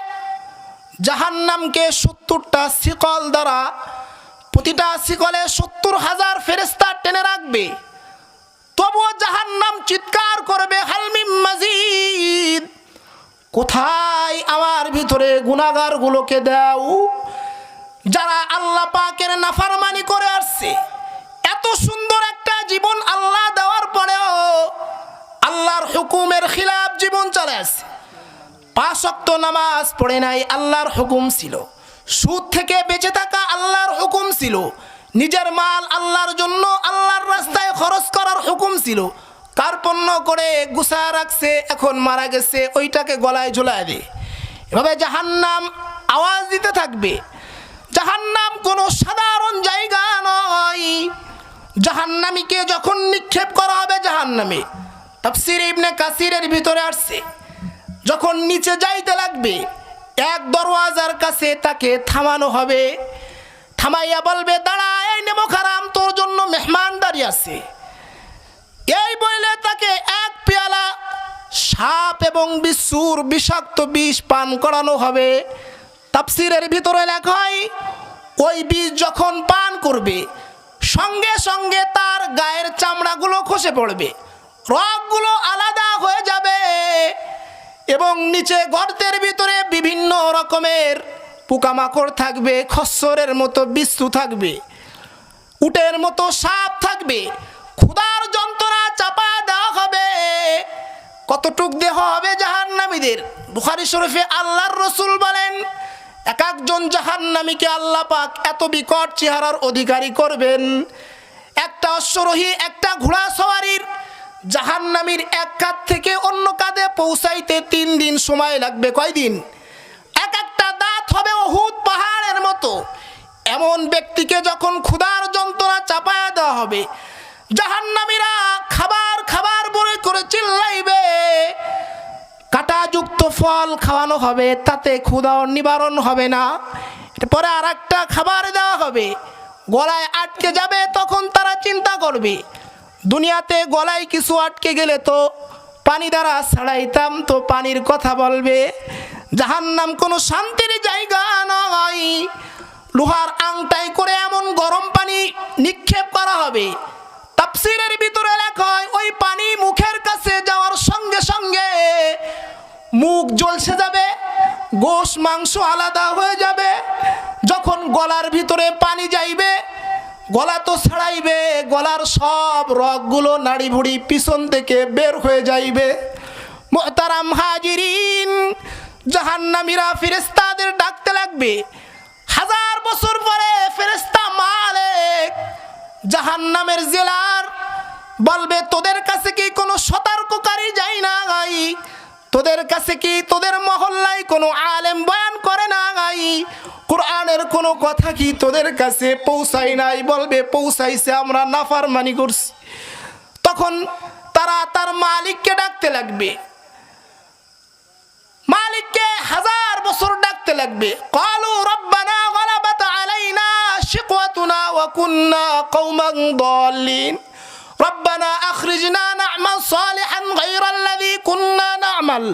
জাহান্নামকে 70টা শিকল দ্বারা, প্রতিটা শিকলে 70,000 ফেরেশতা টেনে রাখবে, তবুও জাহান্নাম চিৎকার করবে, হাল মিন মাজিদ, কোথায় আমার ভিতরে গুনাহগারগুলোকে দাও, যারা আল্লাহ পাকের নাফরমানি করে আসছে। এত সুন্দর একটা জীবন আল্লাহ দেওয়ার পরেও আল্লাহর হুকুমের খিলাফ জীবন চলে আসছে। 5 ওয়াক্ত নামাজ পড়ে নাই, আল্লাহর হুকুম ছিল। সুদ থেকে বেঁচে থাকা আল্লাহর হুকুম ছিল। নিজের মাল আল্লাহর জন্য আল্লাহর রাস্তায় খরচ করার হুকুম ছিল। কার্পণ্য করে গুছা রাখছে, এখন মারা গেছে, ওইটাকে গলায় ঝুলায় দে। এভাবে জাহান্নাম আওয়াজ দিতে থাকবে। জাহান্নাম কোনো সাধারণ জায়গা নয়। জাহান্নামীকে যখন নিক্ষেপ করা হবে জাহান্নামে, তাফসীর ইবনে কাসিরের ভিতরে আসছে, যখন নিচে যাইতে লাগবে, এক দরওয়াজার কাছে তাকে থামানো হবে। থামাইয়া বলবে, দাঁড়া, এই নেমো খারাম, তোর জন্য মেহমানদারি আছে। এই বলে তাকে 1 পেয়ালা সাপ এবং বিচ্ছুর বিষাক্ত বিষ পান করানো হবে। তাফসীরের ভিতরে লেখা হয়, ওই বিষ যখন পান করবে, সঙ্গে সঙ্গে তার গায়ের চামড়াগুলো খসে পড়বে, রগগুলো আলাদা হয়ে যাবে, এবং নিচে গর্তের ভিতরে বিভিন্ন রকমের পোকামাকড় থাকবে, খচ্চরের মতো বিচ্ছু থাকবে, উটের মতো সাপ থাকবে। ক্ষুধার যন্ত্রণা কতটুক দেহ হবে জাহান্নামীদের? বুখারী শরীফে আল্লাহর রাসূল বলেন, এক একজন জাহান্নামীকে আল্লাহ পাক এত বিকট চেহারার অধিকারী করবেন, একটা অশ্বরোহী একটা ঘোড়া সওয়ারির জাহান্নামীর এক কাঁধ থেকে অন্য কাঁধে পৌঁছাইতে 3 দিন সময় লাগবে। কয়দিন? এক একটা দাঁত হবে উহুদ পাহাড়ের মতো। এমন ব্যক্তিকে যখন ক্ষুধার যন্ত্রণা চাপায়া দেওয়া হবে, জাহান্নামীরা খাবার খাবার বলে করে চিল্লাইবে, কাঁটাযুক্ত ফল খাওয়ানো হবে, তাতে ক্ষুধা নিবারণ হবে না। পরে আর একটা খাবার দেওয়া হবে, গলায় আটকে যাবে, তখন তারা চিন্তা করবে দুনিয়াতে গলায় কিছু আটকে গেলে তো পানি দ্বারা ছাড়াইতাম, তো পানির কথা বলবে। জাহান্নাম কোনো শান্তির জায়গা নয়। লোহার আংটাই করে এমন গরম পানি নিক্ষেপ করা হবে, তাফসীরের ভিতরে লেখা হয় ওই পানি মুখের কাছে যাওয়ার সঙ্গে সঙ্গে মুখ জ্বলসে যাবে, গোশ মাংস আলাদা হয়ে যাবে। যখন গলার ভিতরে পানি যাইবে, গলা তো ছাড়াইবে, গলার সব রগগুলো নাড়ি ভুড়ি পিছন থেকে বের হয়ে যাইবে। মুহতারাম হাজিরিন, জাহান্নামীরা ফেরেশতাদের ডাকতে লাগবে। 1000 বছর পরে ফেরেশতা মালিক জাহান্নামের জেলার বলবে, তোদের কাছে কি কোনো সতর্ককারী যায় না গাই? তোদের কাছে কি তোদের মহল্লায় কোনো আলেম বয়ান করে না গাই? কোরআনের কোনো কথা কি তোদের কাছে পৌঁছায় নাই? বলবে পৌঁছাইছে, আমরা নাফরমানি করছি। তখন তারা তার মালিককে ডাকতে লাগবে, মালিককে 1000 বছর ডাকতে লাগবে। ক্বালু রব্বানা গালাবাত আলাইনা শিকওয়াতুনা ওয়া কুন্না কওমান দাল্লিন রব্বানা আখরিজনা না'মাল সালিহান গায়রাল্লাযী কুন্না না'মাল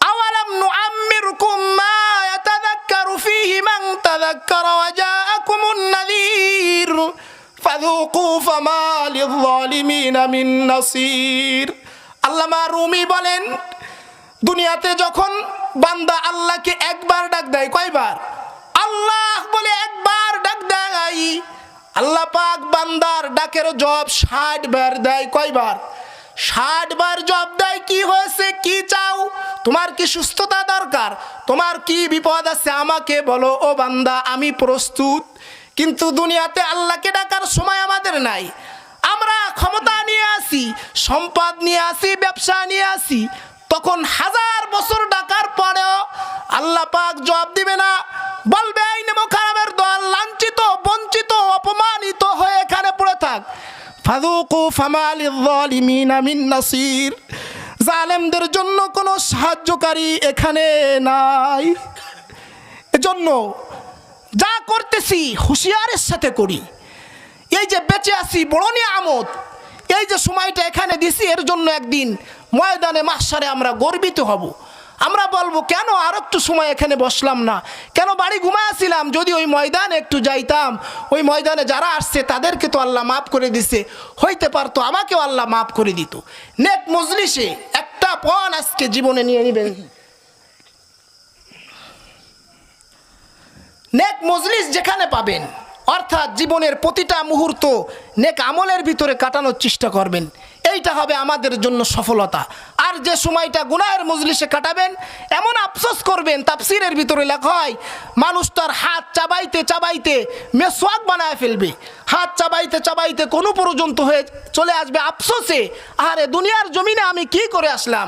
আওয়ালাম নুআম্মিরকুম মা ইয়াতাযাক্কারু ফীহি মান তাযাক্কারা ওয়া জাআকুমুন নাযীর ফাযুকু ফামা লিয-যালিমিনা মিন নাসীর। আল্লামা রুমি বলেন, দুনিয়াতে যখন বান্দা আল্লাহকে একবার ডাক দেয়, কয়বার? আল্লাহ বলে একবার ডাক দেয়, আল্লাহ পাক বান্দার ডাকের জবাব 60 বার দেয়। কয়বার? 60 বার জবাব দেয়। কি হয়েছে, কি চাও, তোমার কি সুস্থতা দরকার, তোমার কি বিপদ আছে, আমাকে বলো ও বান্দা, আমি প্রস্তুত। কিন্তু দুনিয়াতে আল্লাহকে ডাকার সময় আমাদের নাই। আমরা ক্ষমতা নিয়ে আসি, সম্পদ নিয়ে আসি, ব্যবসা নিয়ে আসি, তখন 1000 বছর ডাকার পরেও আল্লাহ পাক জবাব দিবে না, বলবে এই নেমখারামের দল লাঞ্ছিত, বঞ্চিত, অপমানিত হয়ে এখানে পড়ে থাক। ফাযুকু ফামা লিয-যালিমিনা মিন নাসীর। জালেমদের জন্য কোনো সাহায্যকারী এখানে নাই। এজন্য যা করতেছি হুঁশিয়ারের সাথে করি। এই যে বেঁচে আছি বড় নিয়ামত, এই যে সময়টা এখানে দিছি, এর জন্য একদিন ময়দানে মাহশারে আমরা গর্বিত হব। আমরা বলবো, কেন আর একটু সময় এখানে বসলাম না, কেন বাড়ি ঘুমাইছিলাম, যদি ওই ময়দানে একটু যাইতাম, ওই ময়দানে যারা আসছে তাদেরকে তো আল্লাহ মাফ করে দিছে, হইতে পারতো আমাকেও আল্লাহ মাফ করে দিত। নেক মজলিসে একটা পণ আজকে জীবনে নিয়ে নেবেন। নেক মজলিস যেখানে পাবেন, অর্থাৎ জীবনের প্রতিটা মুহূর্ত নেক আমলের ভিতরে কাটানোর চেষ্টা করবেন, এইটা হবে আমাদের জন্য সফলতা। আর যে সময়টা গুনাহের মজলিসে কাটাবেন, এমন আফসোস করবেন, তাফসীরের ভিতরে লেখা হয় মানুষ তার হাত চাবাইতে চাবাইতে মেসওয়াক বানায় ফেলবে, হাত চাবাইতে চাবাইতে কোনো পর্যন্ত হয়ে চলে আসবে আফসোসে, আরে দুনিয়ার জমিনে আমি কি করে আসলাম,